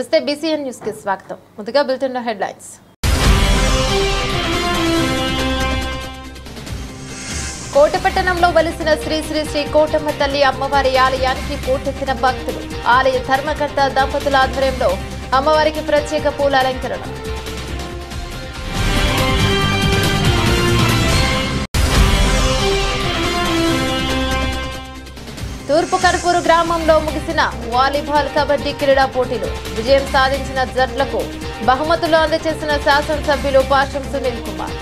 నమస్తే BCN news కి స్వాగతం. ముందుగా బులెటిన్ హెడ్లైన్స్. కోటపట్టణంలో వెలిసిన శ్రీ శ్రీ శ్రీ కోటమ్మ తల్లి అమ్మవారి ఆలయానికి పోటెత్తిన భక్తులు. ఆలయ ధర్మకర్త దంపతుల ఆధ్వర్యంలో అమ్మవారికి ప్రత్యేక పూల అలంకరణ. తూర్పు కర్పూరు గ్రామంలో ముగిసిన వాలీబాల్ కబడ్డీ క్రీడా పోటీలు. విజయం సాధించిన జట్లకు బహుమతులు అందజేసిన శాసనసభ్యులు పాషం సునీల్ కుమార్.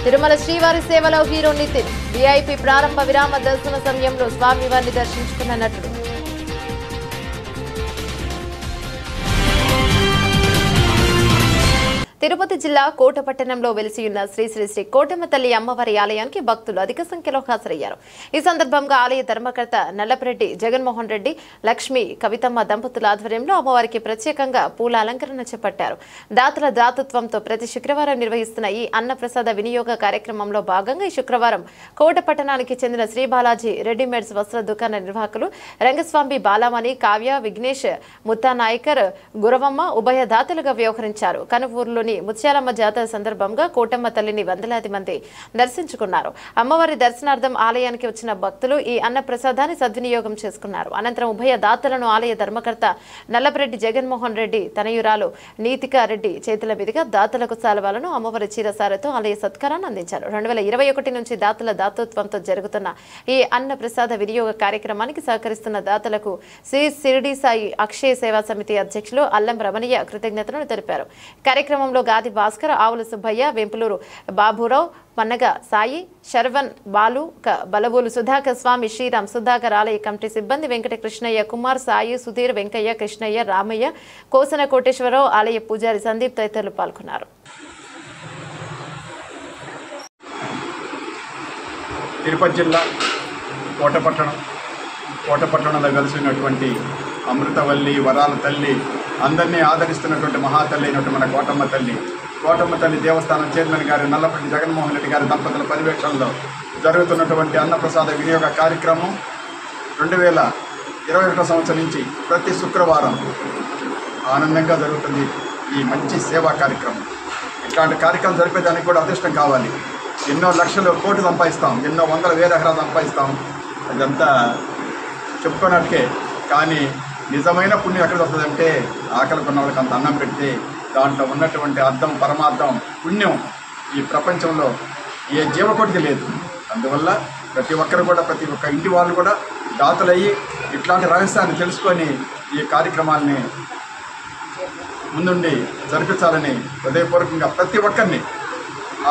తిరుమల శ్రీవారి సేవలో హీరో నితిన్. వీఐపీ ప్రారంభ విరామ దర్శన సమయంలో స్వామివారిని దర్శించుకున్న నటుడు. తిరుపతి జిల్లా కోటపట్టణంలో వెలిసి ఉన్న శ్రీ శ్రీ శ్రీ కోటమ్మ తల్లి అమ్మవారి ఆలయానికి భక్తులు అధిక సంఖ్యలో హాజరయ్యారు. ఈ సందర్భంగా ఆలయ ధర్మకర్త నల్లపరెడ్డి జగన్మోహన్ రెడ్డి, లక్ష్మి కవితమ్మ దంపతుల ఆధ్వర్యంలో అమ్మవారికి ప్రత్యేకంగా పూల అలంకరణ చేపట్టారు. దాతల దాతృత్వంతో ప్రతి శుక్రవారం నిర్వహిస్తున్న ఈ అన్నప్రసాద వినియోగ కార్యక్రమంలో భాగంగా ఈ శుక్రవారం కోటపట్టణానికి చెందిన శ్రీ బాలాజీ రెడీమేడ్స్ వస్త్ర దుకాణ నిర్వాహకులు రంగస్వామి, బాలామణి, కావ్య, విఘ్నేష్, ముత్తానాయకర్, గురవమ్మ ఉభయ దాతలుగా వ్యవహరించారు. కనుపూరులోని ముత్యాలమ్మ జాతర సందర్భంగా కోటమ్మ తల్లిని వందలాది మంది దర్శించుకున్నారు. అమ్మవారి దర్శనార్థం ఆలయానికి వచ్చిన భక్తులు ఈ అన్న ప్రసాదాన్ని సద్వినియోగం చేసుకున్నారు. అనంతరం ఉభయ దాతలను ఆలయ ధర్మకర్త నల్లపరెడ్డి జగన్మోహన్ రెడ్డి తనయురాలు నీతికా రెడ్డి చేతుల మీదుగా దాతలకు సాల్వాలను, అమ్మవారి చీరసారతో ఆలయ సత్కారాన్ని అందించారు. 2021 నుంచి దాతల దాతృత్వంతో జరుగుతున్న ఈ అన్న ప్రసాద వినియోగ కార్యక్రమానికి సహకరిస్తున్న దాతలకు శ్రీ షిరిడి సాయి అక్షయ సేవా సమితి అధ్యక్షులు అల్లం రమణయ్య కృతజ్ఞతలను తెలిపారు. కార్యక్రమంలో గాది భాస్కర్, ఆవుల సుబ్బయ్య, వెంపులూరు బాబురావు, పన్నగ సాయి, శర్వన్, బాలు, బలవూలు సుధాకర్, స్వామి శ్రీరామ్, సుధాకర్, ఆలయ కమిటీ సిబ్బంది వెంకట కృష్ణయ్య, కుమార్, సాయి, సుధీర్, వెంకయ్య, కృష్ణయ్య, రామయ్య, కోసన కోటేశ్వరరావు, ఆలయ పూజారి సందీప్ తదితరులు పాల్గొన్నారు. తిరుపతి జిల్లా కోటపట్టణంలో వెలిసినటువంటి అమృతవల్లి, వరాల తల్లి, అందరినీ ఆదరిస్తున్నటువంటి మహాతల్లి అయినటువంటి మన కోటమ్మ తల్లి దేవస్థానం చైర్మన్ గారు నల్లపరెడ్డి జగన్మోహన్ రెడ్డి గారి దంపతుల పర్యవేక్షణలో జరుగుతున్నటువంటి అన్నప్రసాద వినియోగ కార్యక్రమం 2021 సంవత్సరం నుంచి ప్రతి శుక్రవారం ఆనందంగా జరుగుతుంది. ఈ మంచి సేవా కార్యక్రమం, ఇట్లాంటి కార్యక్రమం జరిపేదానికి కూడా అదృష్టం కావాలి. ఎన్నో లక్షలు, కోట్లు సంపాదిస్తాం, ఎన్నో వందల వేల ఎకరాలు సంపాదిస్తాం, అదంతా చెప్పుకున్నట్టుకే. కానీ నిజమైన పుణ్యం ఎక్కడ వస్తుందంటే ఆకలికున్న వాళ్ళకి అంత అన్నం పెడితే దాంట్లో ఉన్నటువంటి అర్థం, పరమార్థం, పుణ్యం ఈ ప్రపంచంలో ఏ జీవకోటికి లేదు. అందువల్ల ప్రతి ఒక్కరు కూడా, ప్రతి ఒక్క ఇంటి వాళ్ళు కూడా దాతలయ్యి ఇట్లాంటి రహస్యాన్ని తెలుసుకొని ఈ కార్యక్రమాలని ముందుండి జరిపించాలని హృదయపూర్వకంగా ప్రతి ఒక్కరిని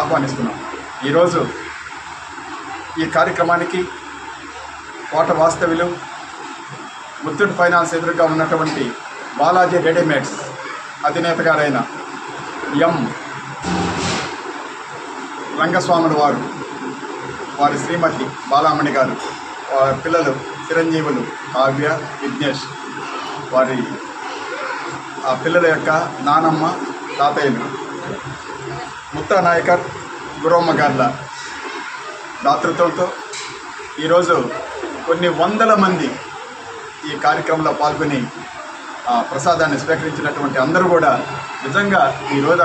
ఆహ్వానిస్తున్నాం. ఈరోజు ఈ కార్యక్రమానికి కోట వాస్తవ్యులు, ముత్తూట్ ఫైనాన్స్ ఎదురుగా ఉన్నటువంటి బాలాజీ రెడీమేడ్స్ అధినేత గారైన ఎం రంగస్వాములు వారి శ్రీమతి బాలామణి గారు, వారి పిల్లలు చిరంజీవులు కావ్య, విఘ్నేష్, వారి ఆ పిల్లల యొక్క నానమ్మ, తాతయ్యలు, ముత్తానాయకర్, గురవమ్మ గార్ల దాతృత్వంతో ఈరోజు కొన్ని వందల మంది ఈ కార్యక్రమంలో పాల్గొని ప్రసాదాన్ని స్వీకరించినటువంటి అందరూ కూడా నిజంగా ఈరోజు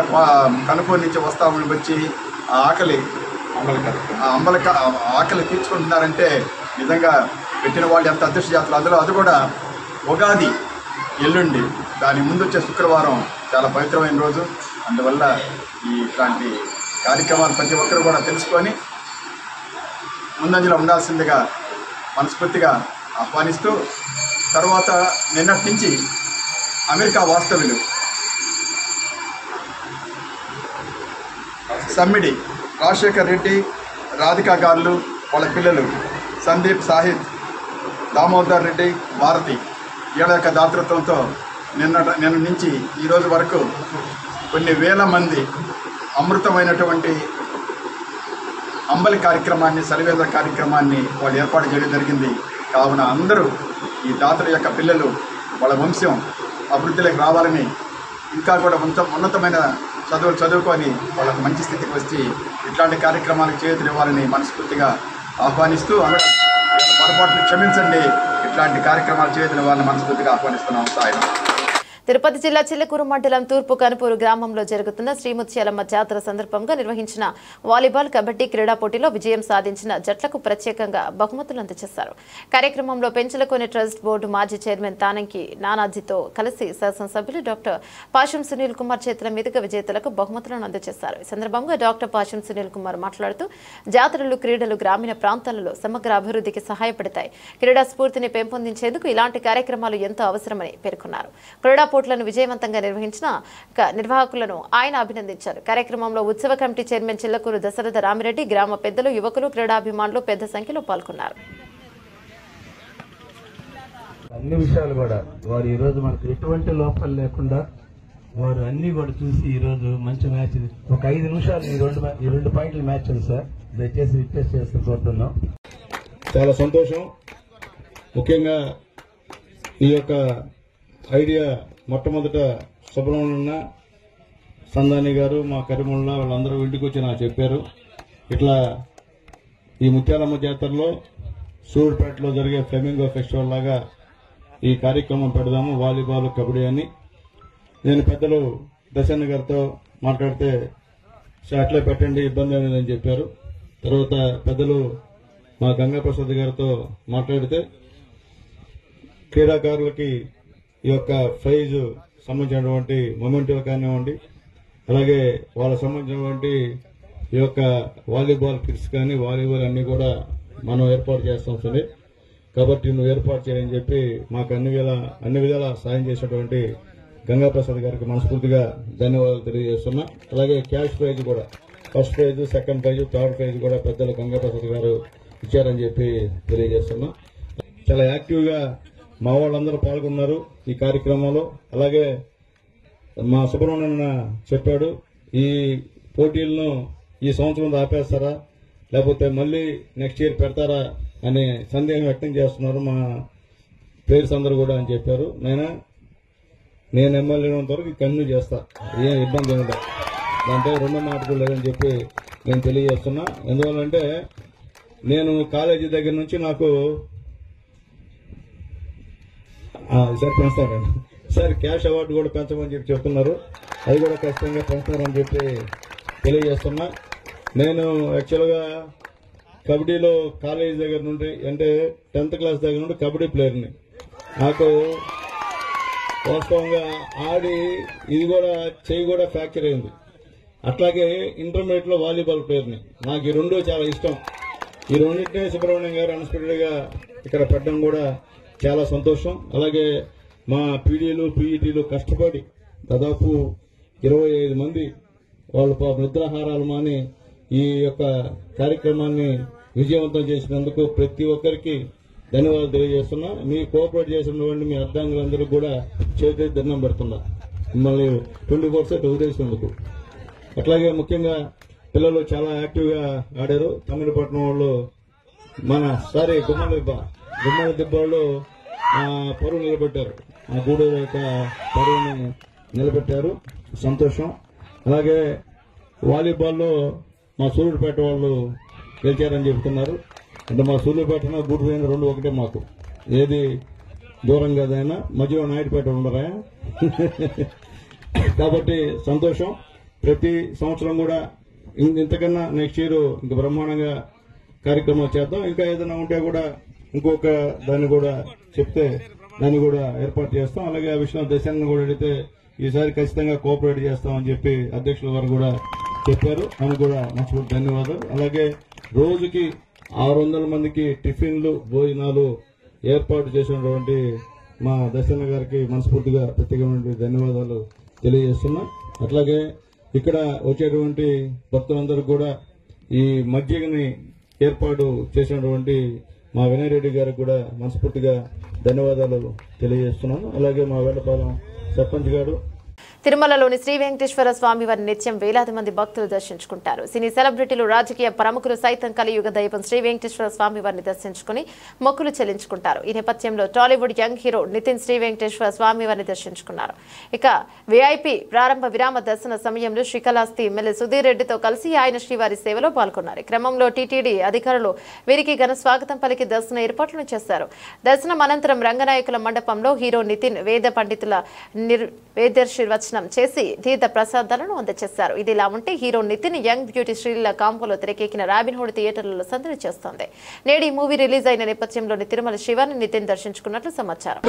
కనుపూరు నుంచి వస్తామని వచ్చి ఆకలి తీర్చుకుంటున్నారంటే నిజంగా పెట్టిన వాళ్ళు ఎంత అదృష్ట జాతర. అందులో అది కూడా ఉగాది ఎల్లుండి, దాని ముందు వచ్చే శుక్రవారం చాలా పవిత్రమైన రోజు. అందువల్ల ఇట్లాంటి కార్యక్రమాలు ప్రతి ఒక్కరు కూడా తెలుసుకొని ముందంజలో ఉండాల్సిందిగా మనస్ఫూర్తిగా ఆహ్వానిస్తూ, తర్వాత నిన్నటి నుంచి అమెరికా వాస్తవ్యులు సమ్మిడి రాజశేఖర్ రెడ్డి, రాధికా గారు, వాళ్ళ పిల్లలు సందీప్, సాహిద్, దామోదర్ రెడ్డి, భారతి, వీళ్ళ యొక్క దాతృత్వంతో నిన్న నుంచి ఈరోజు వరకు కొన్ని వేల మంది అమృతమైనటువంటి అంబలి కార్యక్రమాన్ని, సలివేద కార్యక్రమాన్ని వాళ్ళు ఏర్పాటు చేయడం జరిగింది. కావున అందరూ ఈ దాతల యొక్క పిల్లలు వాళ్ళ వంశం అభివృద్ధిలోకి రావాలని, ఇంకా కూడా ఉన్నతమైన చదువుకొని వాళ్ళకి మంచి స్థితికి వచ్చి ఇట్లాంటి కార్యక్రమాలకు చేతులు ఇవ్వాలని మనస్ఫూర్తిగా ఆహ్వానిస్తూ పొరపాటును క్షమించండి, ఇట్లాంటి కార్యక్రమాలు చేతులు ఇవ్వాలని మనస్ఫూర్తిగా ఆహ్వానిస్తున్నాం. సాయం తిరుపతి జిల్లా చిల్లకూరు మండలం తూర్పు కనుపూరు గ్రామంలో జరుగుతున్న శ్రీముత్యాలమ్మ జాతర సందర్భంగా నిర్వహించిన వాలీబాల్, కబడ్డీ క్రీడా పోటీలో విజయం సాధించిన జట్లకు ప్రత్యేకంగా బహుమతులు అందజేశారు. కార్యక్రమంలో పెంచలకోని ట్రస్ట్ బోర్డు మాజీ చైర్మన్ తానంకి నానాజీతో కలిసి శాసనసభ్యులు డాక్టర్ పాషం సునీల్ కుమార్ చేతుల మీదుగా విజేతలకు బహుమతులను అందజేశారు. ఈ సందర్భంగా డాక్టర్ పాషం సునీల్ కుమార్ మాట్లాడుతూ జాతరలు, క్రీడలు గ్రామీణ ప్రాంతాలలో సమగ్ర అభివృద్ధికి సహాయపడతాయి. క్రీడా స్ఫూర్తిని పెంపొందించేందుకు ఇలాంటి కార్యక్రమాలు ఎంతో అవసరమని పేర్కొన్నారు. క్రీడా పోటీలను విజయవంతంగా నిర్వహించిన నిర్వాహకులను ఆయన అభినందించారు. కార్యక్రమంలో ఉత్సవ కమిటీ చైర్మన్ చిల్లకూరు దశరథ రామిరెడ్డి, గ్రామ పెద్దలు, యువకులు, క్రీడాభిమానులు పెద్ద సంఖ్యలో పాల్గొన్నారు. అన్ని విషయాలు కూడా వారు ఈ రోజు మనకు ఎటువంటి లోపాలు లేకుండా వారు అన్ని కూడా చూసి ఈ రోజు మంచి మ్యాచ్, ఒక 5 నిమిషాలు ఈ రెండు పాయింట్ల మ్యాచ్ ఉంది సార్, దయచేసి రిక్వెస్ట్ చేస్తూ కోరుతున్నాం. చాలా సంతోషం. ముఖ్యంగా ఈ యొక్క ఐడియా మొట్టమొదట సుబ్రహ్మణ్య సందాని గారు, మా కరిముల్లా వాళ్ళందరూ ఇంటికి వచ్చి నాకు చెప్పారు, ఇట్లా ఈ ముత్యాలమ్మ జాతరలో సూర్యాపేటలో జరిగే ఫ్లెమింగో ఫెస్టివల్ లాగా ఈ కార్యక్రమం పెడదాము, వాలీబాల్, కబడ్డీ అని. నేను పెద్దలు దశన్న గారితో మాట్లాడితే అట్లే పెట్టండి, ఇబ్బంది లేదని చెప్పారు. తర్వాత పెద్దలు మా గంగాప్రసాద్ గారితో మాట్లాడితే క్రీడాకారులకి ఈ యొక్క ప్రైజ్ సంబంధించినటువంటి మొమెంటో కానివ్వండి, అలాగే వాళ్ళకు సంబంధించినటువంటి ఈ యొక్క వాలీబాల్ కిట్స్ కానీ వాలీబాల్ అన్ని కూడా మనం ఏర్పాటు చేస్తాం సరే, కాబట్టి నువ్వు ఏర్పాటు చేయని చెప్పి మాకు అన్ని విధాలా సాయం చేసినటువంటి గంగాప్రసాద్ గారికి మనస్ఫూర్తిగా ధన్యవాదాలు తెలియజేస్తున్నా. అలాగే క్యాష్ ప్రైజ్ కూడా, first prize, second prize, third prize కూడా పెద్దలు గంగాప్రసాద్ గారు ఇచ్చారని చెప్పి తెలియజేస్తున్నా. చాలా యాక్టివ్గా మా వాళ్ళందరూ పాల్గొన్నారు ఈ కార్యక్రమంలో. అలాగే మా సుబ్రహ్మణ్యన్న చెప్పాడు, ఈ పోటీలను ఈ సంవత్సరం ఆపేస్తారా లేకపోతే మళ్ళీ నెక్స్ట్ ఇయర్ పెడతారా అనే సందేహం వ్యక్తం చేస్తున్నారు మా ప్లేయర్స్ అందరూ కూడా అని చెప్పారు. నేను ఎమ్మెల్యే ఉన్నంత వరకు కంటిన్యూ చేస్తా, ఏం ఇబ్బంది ఏమిటో దాంట్లో రెండో మాట లేదని చెప్పి నేను తెలియజేస్తున్నా. ఎందువల్లంటే నేను కాలేజీ దగ్గర నుంచి నాకు సార్ పెంచుతారండి సార్, క్యాష్ అవార్డు కూడా పెంచమని చెప్పి చెప్తున్నారు, అది కూడా ఖచ్చితంగా పెంచుతారని చెప్పి తెలియజేస్తున్నా. నేను యాక్చువల్గా కబడ్డీలో కాలేజీ దగ్గర నుండి అంటే 10th క్లాస్ దగ్గర నుండి కబడ్డీ ప్లేయర్ని. నాకు వాస్తవంగా ఆడి ఇది కూడా చెయ్యి కూడా ఫ్రాక్చర్ అయింది. అట్లాగే ఇంటర్మీడియట్ లో వాలీబాల్ ప్లేయర్ని. నాకు ఈ రెండు చాలా ఇష్టం. ఈ రెండింటినే సుబ్రహ్మణ్యం గారు అన్ఎక్స్పెక్టెడ్ గా ఇక్కడ పెట్టడం కూడా చాలా సంతోషం. అలాగే మా పీడీలు, పీఈటీలు కష్టపడి దాదాపు 25 మంది వాళ్ళు నిద్రాహారాలు మాని ఈ యొక్క కార్యక్రమాన్ని విజయవంతం చేసినందుకు ప్రతి ఒక్కరికి ధన్యవాదాలు తెలియజేస్తున్నా. మీ కోఆపరేట్ చేసినటువంటి మీ అర్ధాంగులందరూ కూడా చేతి దండం పెడుతున్నా, మిమ్మల్ని 24/7 వదిలేసినందుకు. అట్లాగే ముఖ్యంగా పిల్లలు చాలా యాక్టివ్ గా ఆడారు. తమిళపట్నం వాళ్ళు మన గుమ్మల దిబ్బ వాళ్ళు పరువు నిలబెట్టారు, ఆ గూడూరు యొక్క పరువుని నిలబెట్టారు, సంతోషం. అలాగే వాలీబాల్లో మా సూర్యుపేట వాళ్ళు గెలిచారని చెప్తున్నారు. అంటే మా సూర్యుపేట గూడూరు అయినా రెండు ఒకటే, మాకు ఏది దూరం కదైనా మధ్యలో నాయుడుపేట ఉండరా కాబట్టి సంతోషం. ప్రతి సంవత్సరం కూడా ఇంతకన్నా నెక్స్ట్ ఇయర్ ఇంకా బ్రహ్మాండంగా కార్యక్రమాలు చేద్దాం. ఇంకా ఏదైనా ఉంటే కూడా ఇంకొక దాన్ని కూడా చెప్తే దాన్ని కూడా ఏర్పాటు చేస్తాం. అలాగే ఆ విషయంలో దశాన్ని కూడా అడిగితే ఈసారి ఖచ్చితంగా కోఆపరేట్ చేస్తామని చెప్పి అధ్యక్షుల వారు కూడా చెప్పారు. ఆమెకు కూడా మంచి ధన్యవాదాలు. అలాగే రోజుకి 600 మందికి టిఫిన్లు, భోజనాలు ఏర్పాటు చేసినటువంటి మా దశన్న గారికి మనస్ఫూర్తిగా ప్రత్యేకమైన ధన్యవాదాలు తెలియజేస్తున్నా. అట్లాగే ఇక్కడ వచ్చేటువంటి భక్తులందరూ కూడా ఈ మజ్జిగని ఏర్పాటు చేసినటువంటి మా వినయ్ రెడ్డి గారికి కూడా మనస్ఫూర్తిగా ధన్యవాదాలు తెలియజేస్తున్నాను. అలాగే మా వేటపాలెం సర్పంచ్ గారు తిరుమలలోని శ్రీ వెంకటేశ్వర స్వామి వారిని నిత్యం వేలాది మంది భక్తులు దర్శించుకుంటారు. సినీ సెలబ్రిటీలు, రాజకీయ ప్రముఖులు సైతం కలియుగ దైవం శ్రీ వెంకటేశ్వర స్వామి వారిని దర్శించుకుని మొక్కులు చెల్లించుకుంటారు. ఈ నేపథ్యంలో టాలీవుడ్ యంగ్ హీరో నితిన్ శ్రీ వెంకటేశ్వర స్వామి వారిని దర్శించుకున్నారు. ఇక విఐపి ప్రారంభ విరామ దర్శన సమయంలో శ్రీకాళహస్తి ఎమ్మెల్యే సుధీర్ రెడ్డితో కలిసి ఆయన శ్రీవారి సేవలో పాల్గొన్నారు. క్రమంలో టీటీడీ అధికారులు వీరికి ఘన స్వాగతం పలికి దర్శన ఏర్పాట్లను చేశారు. దర్శనం అనంతరం రంగనాయకుల మండపంలో హీరో నితిన్ వేద పండితుల నిర్వేదశీర్వచనం చేసి తీర్థ ప్రసాదాలను అందజేశారు. ఇదిలా ఉంటే hero Nitin young beauty Sreeleela కాంపోలో తెరకెక్కిన రాబిన్హుడ్ థియేటర్లలో సందడి చేస్తోంది. నేడు ఈ మూవీ రిలీజ్ అయిన నేపథ్యంలోని తిరుమల శివాన్ని నితిన్ దర్శించుకున్నట్లు సమాచారం.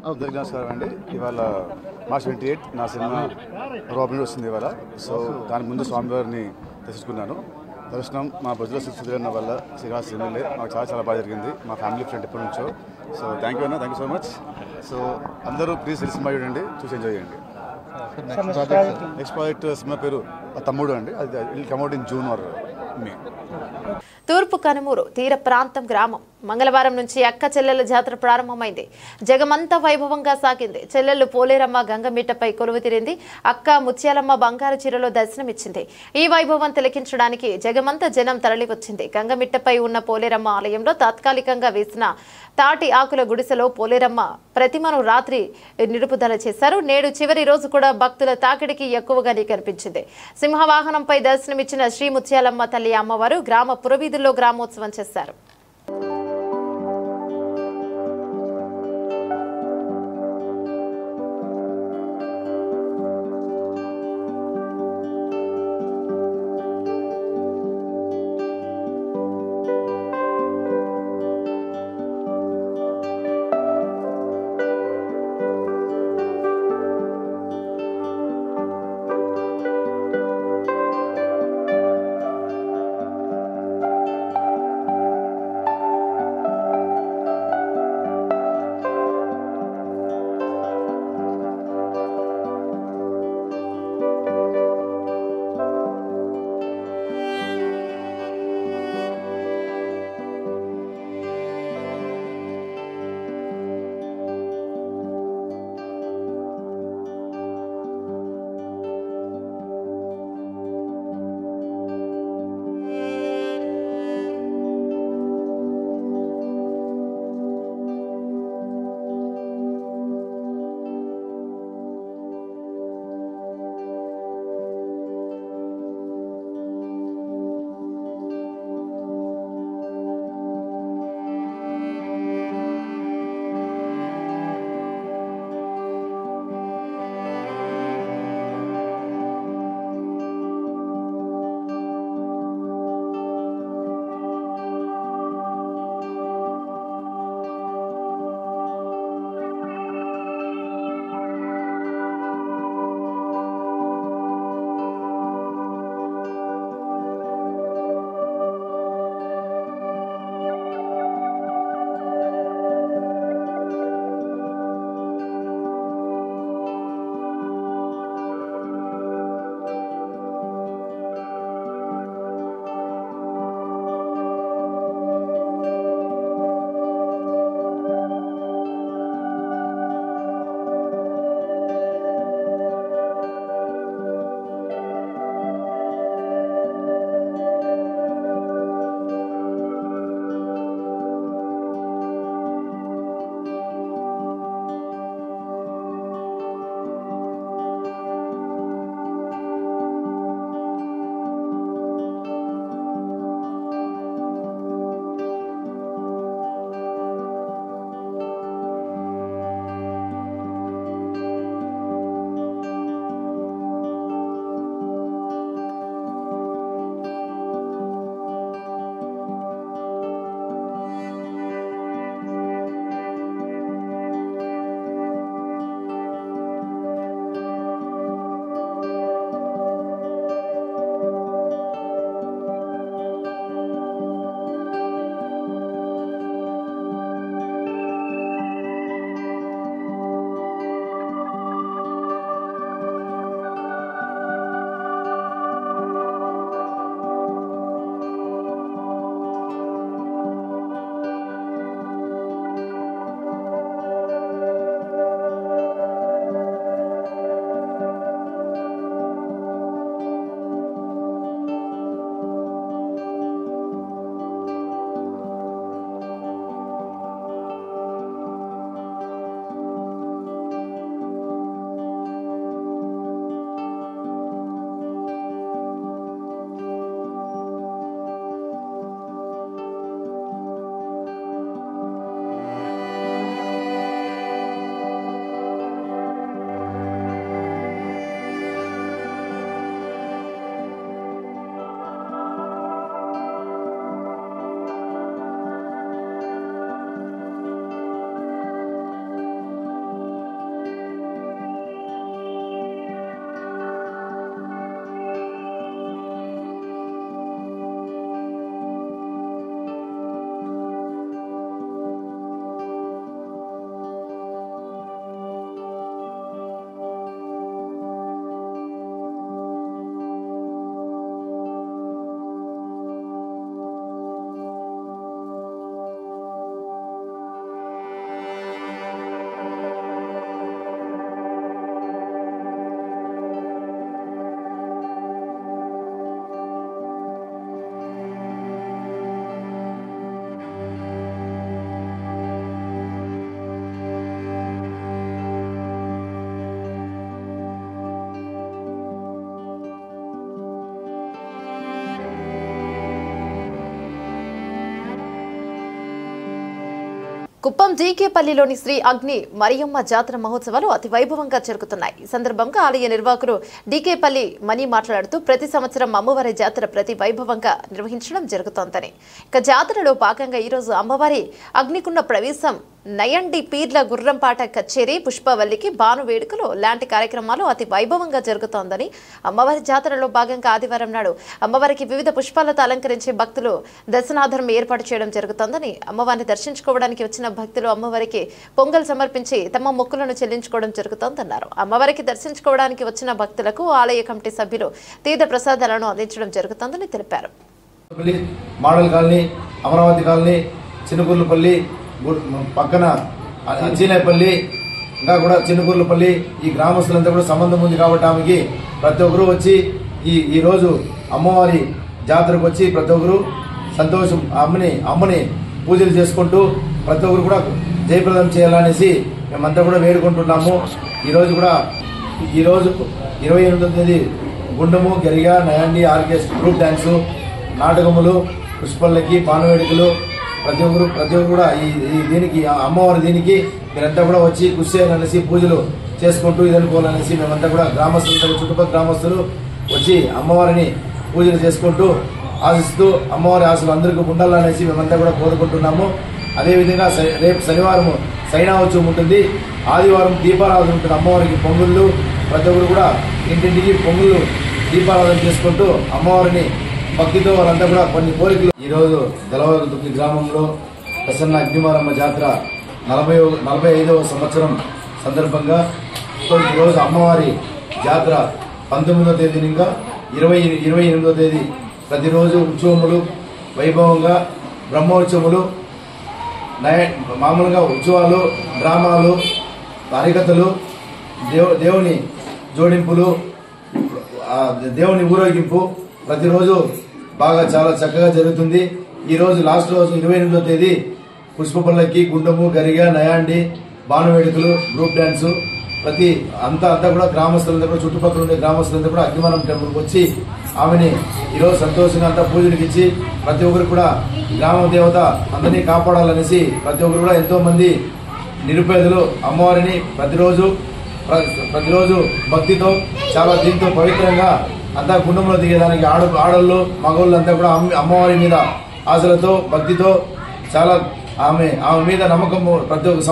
అందరికీ నమస్కారం అండి. ఇవాళ మార్చ్ 28 నా సినిమా రాబిన్ వస్తుంది ఇవాళ. సో దాని ముందు స్వామివారిని దర్శించుకున్నాను. దర్శనం మా బుజ్జలో సుధీరన్న వల్ల శ్రీకాళహస్తి ఎమ్మెల్యే మాకు చాలా బాగా జరిగింది. మా ఫ్యామిలీ ఫ్రెండ్ ఎప్పటి నుంచో. సో థ్యాంక్ యూ అన్న, thank you so much. So అందరూ ప్లీజ్ సినిమా చూడండి, చూసి ఎంజాయ్ చేయండి. నెక్స్ట్ ప్రాజెక్ట్ సినిమా పేరు తమ్ముడు అండి. అది will come out in June or May. తూర్పు కనుమూరు తీర ప్రాంతం గ్రామం మంగళవారం నుంచి అక్క చెల్లెల జాతర ప్రారంభమైంది. జగమంతా వైభవంగా సాగింది. చెల్లెళ్ళు పోలేరమ్మ గంగమిట్టపై కొలువు తీరింది. అక్క ముత్యాలమ్మ బంగారు చీరలో దర్శనమిచ్చింది. ఈ వైభవం తిలకించడానికి జగమంతా జనం తరలివచ్చింది. గంగమిట్టపై ఉన్న పోలేరమ్మ ఆలయంలో తాత్కాలికంగా వేసిన తాటి ఆకుల గుడిసెలో పోలేరమ్మ ప్రతిమను రాత్రి నిలుపుదల చేశారు. నేడు చివరి రోజు కూడా భక్తుల తాకిడికి ఎక్కువగానే కనిపించింది. సింహవాహనంపై దర్శనమిచ్చిన శ్రీ ముత్యాలమ్మ తల్లి అమ్మవారు గ్రామ పురవీధుల్లో గ్రామోత్సవం చేశారు. కుప్పం జీకేపల్లిలోని శ్రీ అగ్ని మరియమ్మ జాతర మహోత్సవాలు అతి వైభవంగా జరుగుతున్నాయి. ఈ సందర్భంగా ఆలయ నిర్వాహకులు డీకేపల్లి మణి మాట్లాడుతూ ప్రతి సంవత్సరం అమ్మవారి జాతర ప్రతి వైభవంగా నిర్వహించడం జరుగుతోందని, ఇక జాతరలో భాగంగా ఈరోజు అమ్మవారి అగ్నికున్న ప్రవేశం, నయండి పీర్ల గుర్రంపాట కచేరీ, పుష్పవల్లికి బాను వేడుకలు లాంటి కార్యక్రమాలు అతి వైభవంగా జరుగుతోందని, అమ్మవారి జాతరలో భాగంగా ఆదివారం నాడు అమ్మవారికి వివిధ పుష్పాలతో అలంకరించి భక్తులు దర్శనాధారం ఏర్పాటు చేయడం జరుగుతోందని, అమ్మవారిని దర్శించుకోవడానికి వచ్చిన భక్తులు అమ్మవారికి పొంగల్ సమర్పించి తమ మొక్కులను చెల్లించుకోవడం జరుగుతోందన్నారు. అమ్మవారికి దర్శించుకోవడానికి వచ్చిన భక్తులకు ఆలయ కమిటీ సభ్యులు తీర్థ ప్రసాదాలను అందించడం జరుగుతోందని తెలిపారు. మోడల్ కాలనీ, అమరావతి కాలనీ, చిన్నగుర్లపల్లి పక్కన అంజనేపల్లి, ఇంకా కూడా చిన్నగుర్లపల్లి, ఈ గ్రామస్తులంతా కూడా సంబంధం ఉంది కాబట్టి ఆమెకి ప్రతి ఒక్కరు వచ్చి ఈ రోజు అమ్మవారి జాతరకు వచ్చి ప్రతి ఒక్కరు సంతోషం అమ్మని పూజలు చేసుకుంటూ ప్రతి ఒక్కరు కూడా జయప్రదం చేయాలనేసి మేమంతా కూడా వేడుకుంటున్నాము. ఈరోజు 28వ తేదీ గుండము, గరిగ, నయాండి, ఆర్కెస్ట్రా, గ్రూప్ డాన్సు, నాటకములు, పుష్పల్లకి, పానవేడుకలు ప్రతి ఒక్కరు కూడా ఈ దీనికి అమ్మవారి దీనికి మీరంతా కూడా వచ్చి కృషి చేయాలనేసి పూజలు చేసుకుంటూ ఇదనుకోవాలనేసి మేమంతా కూడా గ్రామస్తులు, చుట్టుపక్కల గ్రామస్తులు వచ్చి అమ్మవారిని పూజలు చేసుకుంటూ ఆశిస్తూ అమ్మవారి ఆశలు అందరికీ ఉండాలనేసి మేమంతా కూడా కోరుకుంటున్నాము. అదేవిధంగా రేపు శనివారం సైనావత్సవం ఉంటుంది, ఆదివారం దీపారాధన ఉంటుంది. అమ్మవారికి పొంగుళ్ళు ప్రతి ఒక్కరు కూడా ఇంటింటికి పొంగుళ్ళు దీపారాధన చేసుకుంటూ అమ్మవారిని భక్తితో వాళ్ళంతా కూడా కొన్ని కోరికలు. ఈరోజు దళవాదుర్తి గ్రామంలో ప్రసన్న అగ్నిమారమ్మ జాతర 45వ సంవత్సరం సందర్భంగా ఈరోజు అమ్మవారి జాతర 19వ తేదీ ఇంకా 28వ తేదీ ప్రతిరోజు ఉత్సవములు వైభవంగా, బ్రహ్మోత్సవములు, మామూలుగా ఉత్సవాలు, డ్రామాలు, హరికథలు, దేవుని జోడింపులు, దేవుని ఊరేగింపు ప్రతిరోజు బాగా చాలా చక్కగా జరుగుతుంది. ఈ రోజు లాస్ట్ రోజు 28వ తేదీ పుష్పపల్లకి, గుండము, గరిగ, నయాండి, బాణవేడుకలు, గ్రూప్ డాన్స్ అంతా కూడా గ్రామస్తులంతా కూడా చుట్టుపక్కల ఉండే గ్రామస్తులంతా కూడా అగ్నిమారం టెంపుల్కి వచ్చి ఆమెని ఈరోజు సంతోషంగా అంతా పూజలకు ఇచ్చి ప్రతి ఒక్కరు కూడా గ్రామ దేవత అందరినీ కాపాడాలనేసి ప్రతి ఒక్కరు కూడా ఎంతో మంది నిరుపేదలు అమ్మవారిని ప్రతిరోజు భక్తితో చాలా దీంతో పవిత్రంగా అంతా గుండంలో దిగేదానికి ఆడళ్ళు మగవాళ్ళు అంతా కూడా అమ్మవారి మీద ఆశలతో భక్తితో చాలా ఆమె మీద నమ్మకం ప్రతి ఒక్క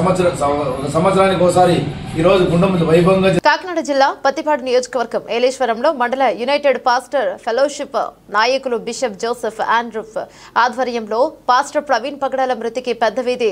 సంవత్సరానికి ఒకసారి ఈ రోజు గుండం వైభవంగా. కాకినాడ జిల్లా పత్తిపాడు నియోజకవర్గం ఏలేశ్వరంలో మండల యునైటెడ్ పాస్టర్ ఫెలోషిప్ నాయకులు బిషప్ జోసెఫ్ ఆండ్రూఫ్ ఆధ్వర్యంలో పాస్టర్ ప్రవీణ్ పగడాల మృతికి పెద్దవీధి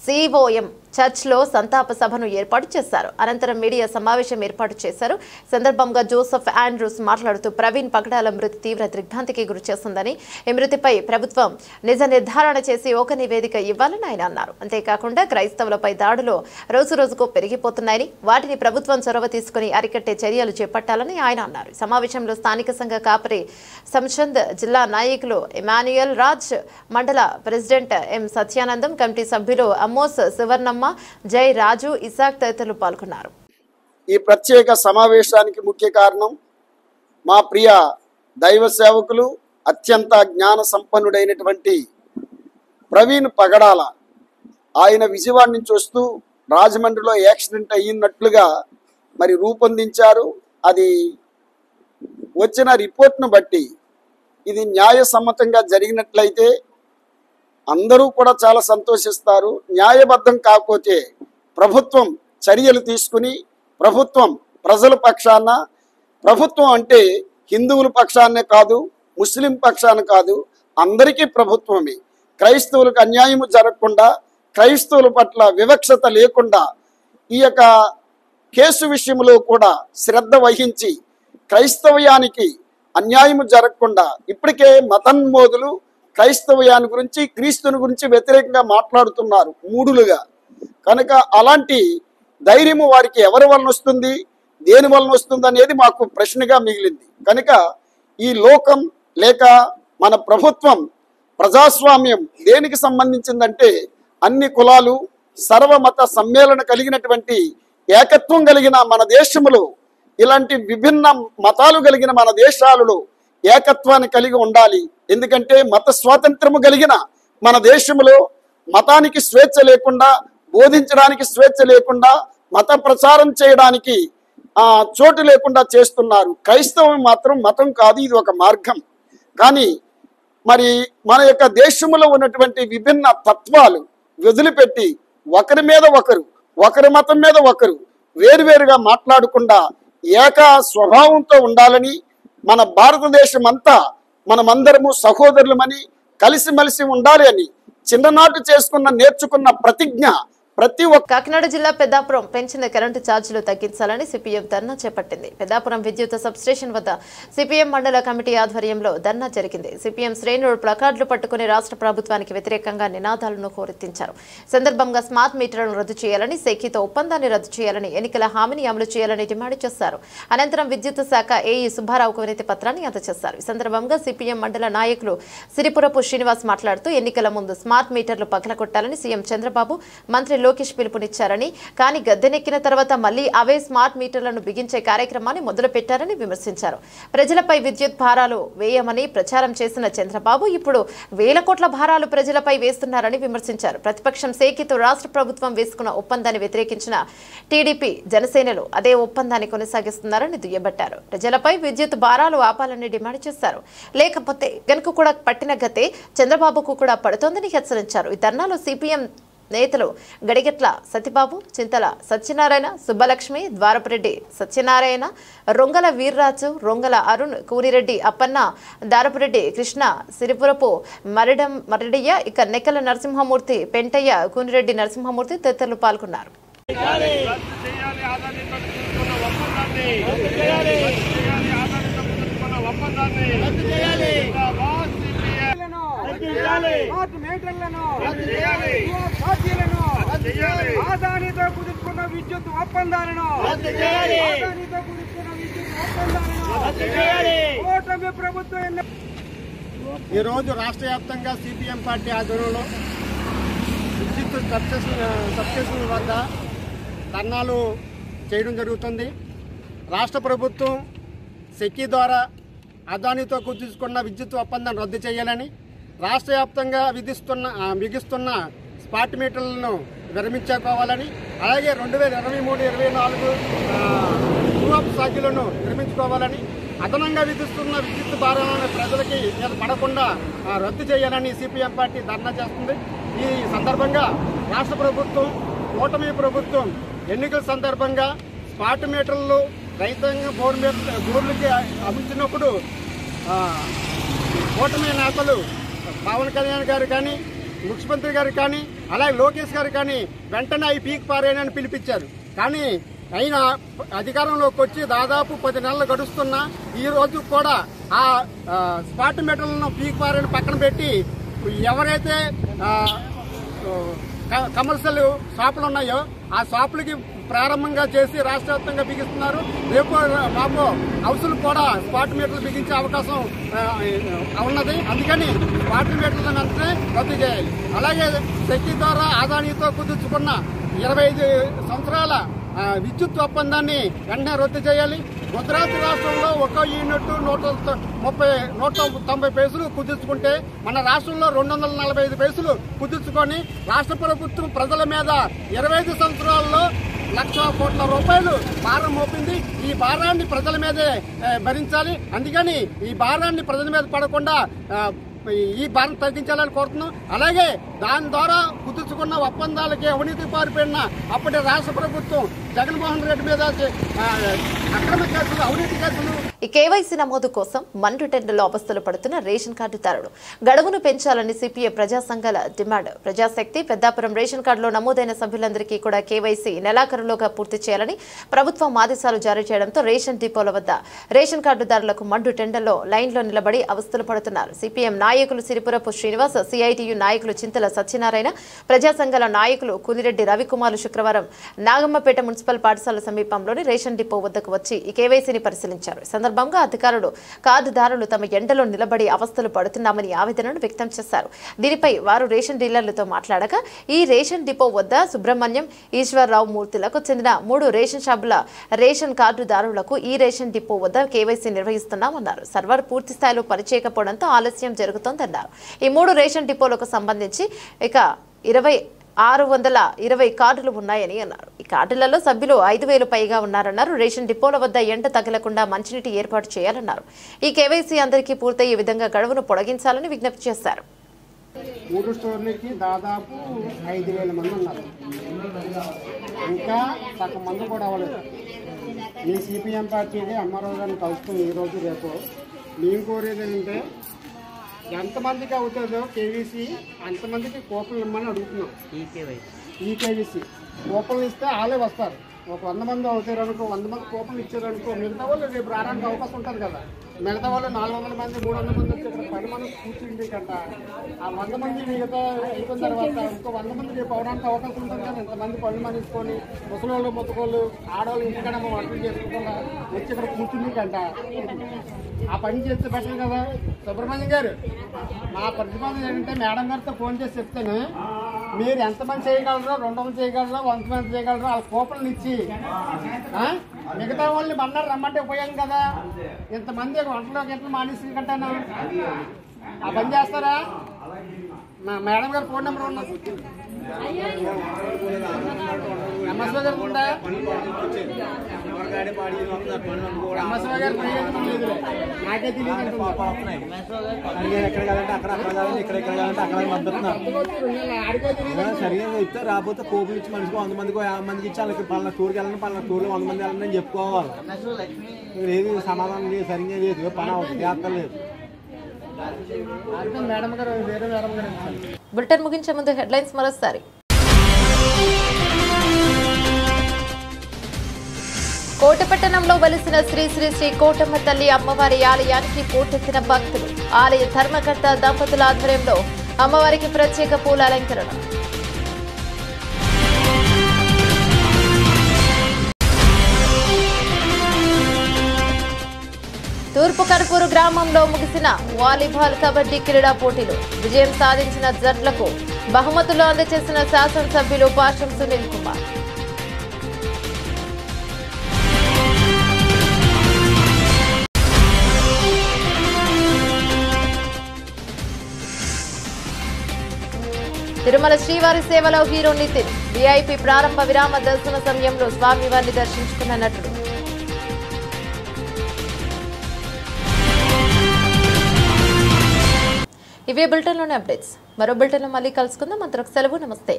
సిఓఎం చర్చ్లో సంతాప సభను ఏర్పాటు చేశారు. అనంతరం మీడియా సమావేశం ఏర్పాటు చేశారు. సందర్భంగా జోసెఫ్ ఆండ్రూస్ మాట్లాడుతూ ప్రవీణ్ పగడాల మృతి తీవ్ర దిగ్భ్రాంతికి గురిచేస్తుందని, ఈ మృతిపై ప్రభుత్వం నిజ నిర్ధారణ చేసి ఒక నివేదిక ఇవ్వాలని ఆయన అన్నారు. అంతేకాకుండా క్రైస్తవులపై దాడులు రోజురోజుకు పెరిగిపోతున్నాయని, వాటిని ప్రభుత్వం చొరవ తీసుకుని అరికట్టే చర్యలు చేపట్టాలని ఆయన అన్నారు. సమావేశంలో స్థానిక సంఘ కాపరి సంచంద్, జిల్లా నాయకులు ఇమాన్యుయల్ రాజ్, మండల ప్రెసిడెంట్ ఎం సత్యానందం, కమిటీ సభ్యులు అమ్మోస్ సువర్ణమ్మ, జై రాజు, ఇసాక్ తదితరులు పాల్గొన్నారు. ఈ ప్రత్యేక సమావేశానికి ముఖ్య కారణం మా ప్రియ దైవ సేవకులు, అత్యంత జ్ఞాన సంపన్నుడైనటువంటి ప్రవీణ్ పగడాల. ఆయన విజయవాడ నుంచి వస్తూ రాజమండ్రిలో యాక్సిడెంట్ అయ్యినట్లుగా మరి రూపొందించారు. అది వచ్చిన రిపోర్ట్ను బట్టి ఇది న్యాయసమ్మతంగా జరిగినట్లయితే అందరూ కూడా చాలా సంతోషిస్తారు. న్యాయబద్ధం కాకపోతే ప్రభుత్వం చర్యలు తీసుకుని, ప్రభుత్వం ప్రజల పక్షాన, ప్రభుత్వం అంటే హిందువుల పక్షాన్నే కాదు, ముస్లిం పక్షాన కాదు, అందరికీ ప్రభుత్వమే. క్రైస్తవులకు అన్యాయం జరగకుండా, క్రైస్తవుల పట్ల వివక్షత లేకుండా ఈ యొక్క కేసు విషయంలో కూడా శ్రద్ధ వహించి క్రైస్తవ్యానికి అన్యాయం జరగకుండా, ఇప్పటికే మతన్మోదులు క్రైస్తవ్యాన్ని గురించి, క్రీస్తుని గురించి వ్యతిరేకంగా మాట్లాడుతున్నారు మూడులుగా. కనుక అలాంటి ధైర్యము వారికి ఎవరి వలన వస్తుంది, దేని వలన వస్తుంది అనేది మాకు ప్రశ్నగా మిగిలింది. కనుక ఈ లోకం లేక మన ప్రభుత్వం, ప్రజాస్వామ్యం దేనికి సంబంధించిందంటే అన్ని కులాలు, సర్వమత సమ్మేళన కలిగినటువంటి ఏకత్వం కలిగిన మన దేశంలో, ఇలాంటి విభిన్న మతాలు కలిగిన మన దేశాలలో ఏకత్వాన్ని కలిగి ఉండాలి. ఎందుకంటే మత స్వాతంత్రము కలిగిన మన దేశంలో మతానికి స్వేచ్ఛ లేకుండా, బోధించడానికి స్వేచ్ఛ లేకుండా, మత ప్రచారం చేయడానికి చోటు లేకుండా చేస్తున్నారు. క్రైస్తవం మాత్రం మతం కాదు, ఇది ఒక మార్గం. కానీ మరి మన యొక్క దేశంలో ఉన్నటువంటి విభిన్న తత్వాలు వదిలిపెట్టి ఒకరి మీద ఒకరు, ఒకరి మతం మీద ఒకరు వేరువేరుగా మాట్లాడకుండా ఏక స్వభావంతో ఉండాలని, మన భారతదేశం అంతా మనమందరము సహోదరులమని కలిసిమెలిసి ఉండాలి అని చిన్ననాటు నేర్చుకున్న ప్రతిజ్ఞ ప్రతి ఒక్క. కాకినాడ జిల్లా పెద్దాపురం పెంచిన కరెంటు ఛార్జీలు తగ్గించాలని సిపిఎం ధర్నా చేపట్టింది. పెద్దాపురం విద్యుత్ సబ్స్టేషన్ వద్ద సిపిఎం మండల కమిటీ ఆధ్వర్యంలో ధర్నా జరిగింది. సిపిఎం శ్రేణులు ప్లకార్డులు పట్టుకుని రాష్ట్ర ప్రభుత్వానికి వ్యతిరేకంగా నినాదాలను హోరెత్తించారు. సందర్భంగా స్మార్ట్ మీటర్లను రద్దు చేయాలని, సెకీతో ఒప్పందాన్ని రద్దు చేయాలని, ఎన్నికల హామీని అమలు చేయాలని డిమాండ్ చేశారు. అనంతరం విద్యుత్ శాఖ ఏఈ సుబ్బారావుకు వినతి పత్రాన్ని అందజేశారు. ఈ సందర్భంగా సిపిఎం మండల నాయకులు సిరిపురపు శ్రీనివాస్ మాట్లాడుతూ ఎన్నికల ముందు స్మార్ట్ మీటర్లు పగలగొట్టాలని సీఎం చంద్రబాబు, మంత్రి లోకేష్ పిలుపునిచ్చారని, కానీ గద్దెనెక్కిన తర్వాత మళ్లీ అవే స్మార్ట్ మీటర్లను బిగించే కార్యక్రమాన్ని మొదలుపెట్టారని విమర్శించారు. ప్రజలపై విద్యుత్ భారాలు వేయమని ప్రచారం చేసిన చంద్రబాబు ఇప్పుడు వేల కోట్ల భారాలు ప్రజలపై వేస్తున్నారని విమర్శించారు. ప్రతిపక్షం సేకితో రాష్ట్ర ప్రభుత్వం వేసుకున్న ఒప్పందాన్ని వ్యతిరేకించిన టీడీపీ, జనసేనలు అదే ఒప్పందాన్ని కొనసాగిస్తున్నారని దుయ్యబట్టారు. ప్రజలపై విద్యుత్ భారాలు ఆపాలని డిమాండ్ చేశారు. లేకపోతే గనుక కూడా పట్టిన గతే చంద్రబాబుకు కూడా పడుతోందని హెచ్చరించారు. ఈ ధర్నాలో సిపిఎం నేతలు గడిగెట్ల సత్యబాబు, చింతల సత్యనారాయణ, సుబ్బలక్ష్మి, ద్వారపురెడ్డి సత్యనారాయణ, రొంగల వీర్రాజు, రొంగల అరుణ్, కూనిరెడ్డి అప్పన్న, దారపురెడ్డి కృష్ణ, సిరిపురపు మరడయ్య, ఇక నెక్కల నరసింహమూర్తి, పెంటయ్య, కూనిరెడ్డి నరసింహమూర్తి తదితరులు పాల్గొన్నారు. ఆదానితో కుదుర్చుకున్న విద్యుత్ ఒప్పందాలను కూటమి ప్రభుత్వం. ఈరోజు రాష్ట్ర వ్యాప్తంగా సిపిఎం పార్టీ ఆధ్వర్యంలో విద్యుత్ సబ్స్టేషన్ వద్ద ధర్నాలు చేయడం జరుగుతుంది. రాష్ట్ర ప్రభుత్వం సెకీ ద్వారా అదానితో కుదుర్చుకున్న విద్యుత్ ఒప్పందాన్ని రద్దు చేయాలని, రాష్ట్ర వ్యాప్తంగా బిగిస్తున్న స్మార్ట్ మీటర్లను విరమించుకోవాలని, అలాగే 2023-24 భూఅప్ ఛార్జీలను విరమించుకోవాలని, అదనంగా విధిస్తున్న విద్యుత్ భారాలను ప్రజలకి మీద పడకుండా రద్దు చేయాలని సిపిఎం పార్టీ ధర్నా చేస్తుంది. ఈ సందర్భంగా రాష్ట్ర ప్రభుత్వం, కూటమి ప్రభుత్వం ఎన్నికల సందర్భంగా స్మార్ట్ మీటర్లు రైతాంగ బోర్డులకి అమర్చినప్పుడు కూటమి నేతలు పవన్ కళ్యాణ్ గారు కానీ, ముఖ్యమంత్రి గారు కానీ, అలాగే లోకేష్ గారు కానీ వెంటనే అవి పీక్ పారేయని పిలిపించారు. కానీ అయినా అధికారంలోకి వచ్చి దాదాపు 10 నెలలు గడుస్తున్నా ఈ రోజు కూడా ఆ స్మార్ట్ మీటర్లను పీక్ పారేని పక్కన పెట్టి ఎవరైతే కమర్షియల్ షాపులు ఉన్నాయో ఆ షాపులకి ప్రారంభంగా చేసి రాష్ట్ర వ్యాప్తంగా బిగిస్తున్నారు. రేపు మాకు హౌసులు కూడా స్మార్ట్ మీటర్లు బిగించే అవకాశం ఉన్నది. అందుకని స్మార్ట్ మీటర్లను వెంటనే రద్దు చేయాలి. అలాగే శక్తి ద్వారా ఆదానితో కుదుర్చుకున్న 25 సంవత్సరాల విద్యుత్ ఒప్పందాన్ని వెంటనే రద్దు చేయాలి. గుజరాత్ రాష్ట్రంలో ఒక యూనిట్ 190 పైసలు కుదుర్చుకుంటే మన రాష్ట్రంలో 245 పైసలు కుదుర్చుకొని రాష్ట్ర ప్రభుత్వం ప్రజల మీద 25 సంవత్సరాల్లో 1,00,000 కోట్ల రూపాయలు భారం మోపింది. ఈ భారాన్ని ప్రజల మీదే భరించాలి. అందుకని ఈ భారాన్ని ప్రజల మీద పడకుండా ఈ భారం తగ్గించాలని కోరుతున్నాం. అలాగే దాని ద్వారా కుదుర్చుకున్న ఒప్పందాలకి అవినీతి పారిపోయిన అప్పటి రాష్ట్ర ప్రభుత్వం జగన్మోహన్ రెడ్డి మీద అక్రమ కేసులు, అవినీతి కేసులు. ఈ కేవైసీ నమోదు కోసం మండుటెండలో అవస్థలు పడుతున్న రేషన్ కార్డుదారులు గడువును పెంచాలని సిపిఐ ప్రజా సంఘాల డిమాండ్. ప్రజాశక్తి పెద్దాపురం రేషన్ కార్డులో నమోదైన సభ్యులందరికీ కూడా కేవైసీ నెలాఖరులోగా పూర్తి చేయాలని ప్రభుత్వం ఆదేశాలు జారీ చేయడంతో రేషన్ డిపోల వద్ద రేషన్ కార్డుదారులకు మండుటెండలో లైన్లో నిలబడి అవస్థలు పడుతున్నారు. సిపిఎం నాయకులు సిరిపురపు శ్రీనివాస్, సిఐటియు నాయకులు చింతల సత్యనారాయణ, ప్రజా సంఘాల నాయకులు కూనిరెడ్డి రవికుమార్ శుక్రవారం నాగమ్మపేట మున్సిపల్ పాఠశాల సమీపంలోని రేషన్ డిపో వద్దకు వచ్చి ఈ కేవైసీని పరిశీలించారు. సందర్భంగా అధికారులు కార్డుదారులు తమ ఎండలో నిలబడి అవస్థలు పడుతున్నామని ఆవేదనను వ్యక్తం చేశారు. దీనిపై వారు రేషన్ డీలర్లతో మాట్లాడగా ఈ రేషన్ డిపో వద్ద సుబ్రహ్మణ్యం, ఈశ్వర్రావు మూర్తులకు చెందిన 3 రేషన్ షాపుల రేషన్ కార్డుదారులకు ఈ రేషన్ డిపో వద్ద కేవైసీ నిర్వహిస్తున్నామన్నారు. సర్వర్ పూర్తి స్థాయిలో పనిచేయకపోవడంతో ఆలస్యం జరుగుతోందన్నారు. ఈ 3 రేషన్ డిపోలకు సంబంధించి ఇక 620 కార్డులు ఉన్నాయని అన్నారు. ఈ కార్డులలో సభ్యులు 5,000 పైగా ఉన్నారన్నారు. రేషన్ డిపోల వద్ద ఎండ తగలకుండా మంచినీటి ఏర్పాటు చేయాలన్నారు. ఈ కేవైసీ అందరికీ పూర్తయ్యే విధంగా గడువును పొడిగించాలని విజ్ఞప్తి చేశారు. 3 స్టోర్లకి దాదాపు 5,000 మంది ఉన్నారు. ఇంకా సగం మంది కూడా అవ్వలేదు. మీ సిపిఎం పార్టీకి అమ్మారావు గారిని కలుస్తాం ఈరోజు రేపు. మేము కోరేది ఏంటంటే ఎంతమందికి అవుతుందో కేవీసీ అంతమందికి కూపన్లు ఇమ్మని అడుగుతున్నాం. ఈ కేవీసీ కూపన్లు ఇస్తే వాళ్ళే వస్తారు. ఒక 100 మంది అవుతారు అనుకో, 100 మంది కూపన్లు ఇచ్చారనుకో, మిగతా వాళ్ళు రేపు రావడానికి అవకాశం ఉంటుంది కదా. మిగతా వాళ్ళు 400 మంది 300 మంది వచ్చి ఇక్కడ 10 మంది కూర్చుంది కంట ఆ 100 మంది మిగతా అయిపోయిన తర్వాత ఇంకో 100 మంది రేపు అవడానికి అవకాశం ఉంటుంది కదా. ఇంతమంది పళ్ళు మనిషికొని ముసలోళ్ళు ముత్తకోళ్ళు ఆడవాళ్ళు ఇంటికన్నా వంటలు చేసుకోకుండా వచ్చి ఇక్కడ కూర్చుంది కంట ఆ పని చేస్తే బెటర్ కదా. సుబ్రహ్మణ్యం గారు, మా ప్రతిపాదన ఏంటంటే మేడం గారితో ఫోన్ చేసి చెప్తాను, మీరు ఎంతమంది చేయగలరో, 200 చేయగలరో, 100 మంది చేయగలరో వాళ్ళ కూపన్లు ఇచ్చి మిగతా వాళ్ళని మన్నారు రమ్మంటే పోయాం కదా. ఇంతమంది వంటలో గంటలు మానేసి కంటాను ఆ పని చేస్తారా? మా మేడం గారు ఫోన్ నెంబర్ ఉన్నది. ఎంఎస్ఓ గారు ఉందా? ఎంఎస్ఓ గారు నాకే తెలియదు. సరిగా చెప్తే రాకపోతే కోపులు ఇచ్చి మనిషికి 100 మందికి 50 మందికి ఇచ్చి వాళ్ళకి పలానా టూర్కి వెళ్ళండి, పలానా టూర్లో 100 మంది వెళ్ళండి అని చెప్పుకోవాలి. ఏది సమాధానం లేదు, సరిగ్గా లేదు, పని అవుతుంది, లేదు. బులెటిన్ ముగించే ముందు హెడ్లైన్స్ మరోసారి. కోటపట్టణంలో వెలిసిన శ్రీ శ్రీ శ్రీ కోటమ్మ తల్లి అమ్మవారి ఆలయానికి పోటెత్తిన భక్తులు. ఆలయ ధర్మకర్త దంపతుల ఆధ్వర్యంలో అమ్మవారికి ప్రత్యేక పూల అలంకరణ. తూర్పు కర్పూరు గ్రామంలో ముగిసిన వాలీబాల్, కబడ్డీ క్రీడా పోటీలు. విజయం సాధించిన జట్లకు బహుమతులు అందజేసిన శాసనసభ్యులు పాషం సునీల్ కుమార్. తిరుమల శ్రీవారి సేవలో హీరో నితిన్. వీఐపీ ప్రారంభ విరామ దర్శన సమయంలో స్వామివారిని దర్శించుకున్న నటుడు. ఇవే బులెటిన్లోని అప్డేట్స్. మరో బులెటిన్లో మళ్ళీ కలుసుకుందాం. అంతవరకు సెలవు. నమస్తే.